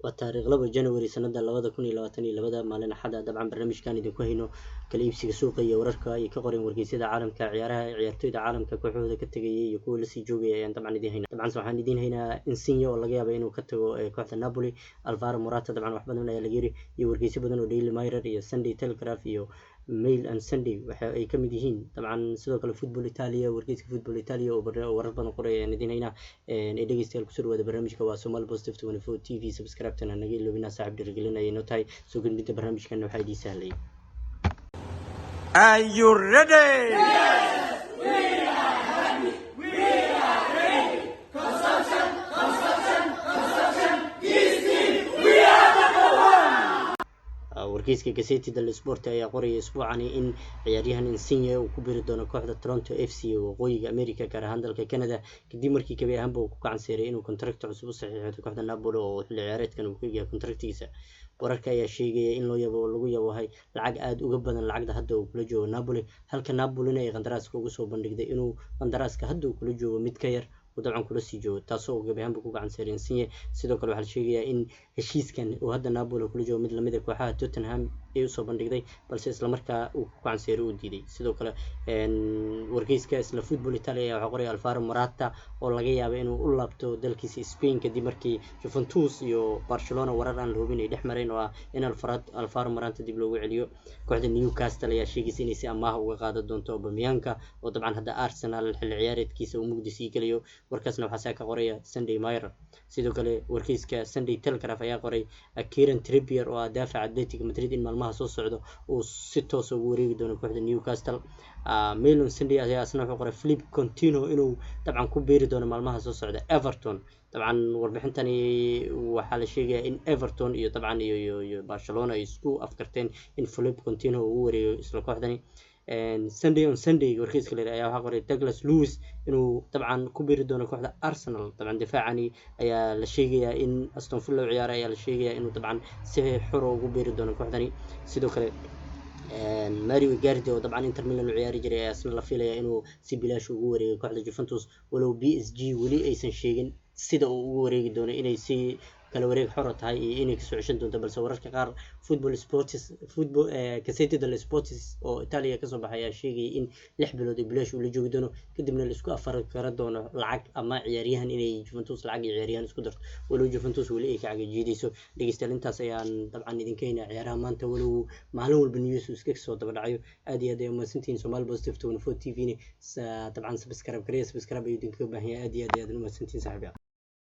وتاريخ 2 جنوري سنة 2022 maalin axada dabcan barnaamijkan idinku hayno kala iibsiga suuqa iyo wararka ay ka qoreen wargeysyada caalamka ciyaartoyda caalamka kooxooda ka tagayay iyo kuwa la sii joogay ayaan dabcan idin haynaa dabcan waxaan idin haynaa Insigne oo laga yaabo inuu ka tago kooxda Napoli Alvaro Morata dabcan wax badan ayaa laga yiri iyo wargeysyo badan oo Daily Mirror iyo Sunday Telegraph iyo Mail and Sunday waxa ay ka mid yihiin dabcan sidoo kale Football Italia wargeyska Football Italia oo warar badan qoray ayaan idin haynaa dhegeystayaal ku soo dhawaada barnaamijka waa Somali Positive 24 TV subscribe tan naga ilowina saaxiib dhiirigelinaya inoo tahay soo gudbinta barnaamijkan waxa idin sahlay. Are you ready? Yes, we are ready. We are ready. Consumption is in. We are number one. wargeyska Gazzetta dello Sport ayaa qoraya isbuucani in ciyaaryahan Insigne uu ku biiri doono kooxda Toronto FC oo waqooyiga America gaar ahaan dalka Canada kadib markii kabi ahaanba uu ku gacanseeray inuu kontrakto cusub u saxiixo kooxda Napoli oo xilli ciyaareedkan uu ku yahay kontraktiisa. wararka ayaa sheegaya in lagu yabohay lacag aad uga badan lacagta hadda uu kula joogo Napoli halka Napoli ay qandaraaska ugu soo bandhigday inuu qandaraaska hadda uu kula joogo mid ka yar dabcan kula sii joogo taasoo gabi ahaanba ku gacanseeray Insigne sidoo kale waxa la sheegayaa in heshiiskan uu hadda Napoli kula joogo mid lamid ah kooxaha Tottenham ay u soo bandhigday balse isla markaa uu ku gacanseeray uu diiday sidoo kale wargeyska isla Football Italia waxa qoray Alvaro Morata oo laga yaabo inuu u laabto dalkiisa Spain kadib markii Juventus iyo Barcelona warar aan la hubin ay dhexmareen oo ah in Alvaro Morata dib loogu celiyo kooxda Newcastle ayaa sheegaysa inay si amaah uga qaadan doonto Aubameyang oo dabcan hadda Arsenal xilli ciyaareedkiisa uu mugdi sii galiyo warkaasna waxaa ka qoraya Sunday Mirror sidoo kale wargeyska Sunday Telegraph ayaa qoray Kieran Trippier oo daafaca Atletico Madrid in maalmaha soo socdo uu si toos ugu wareegi doono kooxda Newcastle Mail and Sunday ayaa asna wuxuu qoray Philippe Coutinho inuu dabcan ku beeri doono maalmaha soo socda Everton dabcan warbixintani waxaa la sheegayaa in Everton iyo dabcan iyo Barcelona ay isku afkarteen in Philippe Coutinho uu wareego isla kooxdani Sunday on Sunday wargeyska leeyahay ayaa waxa qoray Douglas Luiz inuu dabcan ku biiri doono kooxda Arsenal dabcan difaacani ayaa la sheegayaa in Aston Villa ciyaar ayaa la sheegayaa inuu dabcan si xor ugu biiri doono kooxdani sidoo kale Mario Icardi oo dabcan Inter Milan u ciyaari jiray ayaa asna la filayaa inuu si bilaash ugu wareego kooxda Juventus walow PSG wali aysan sheegin sida uu ugu wareegi doono inay si kala wareeg xor tahay iyo inay kasoo ceshan doonto balse wararka qaar Gazzetta dello Sport oo Italia kasoo baxay ayaa sheegay in 6 bilood bilaash uu la joogi doono kadibna la isku afar kara doono lacag ama ciyaaryahan inay Juventus lacag iyo ciyaaryahan isku darto walow Juventus wali ay ka cagajiidayso dhageystayaal intaas ayaan dabcan idinka haynaa ciyaaraha maanta walow maalin walba news iska soo daba dhacayo aad iyo aad ay umahadsantihiin Somali Positive 24 TV dabcan subscribe ayuu idinkaga baahan yahay aad iyo aad umahadsantihiin saaxiibayaal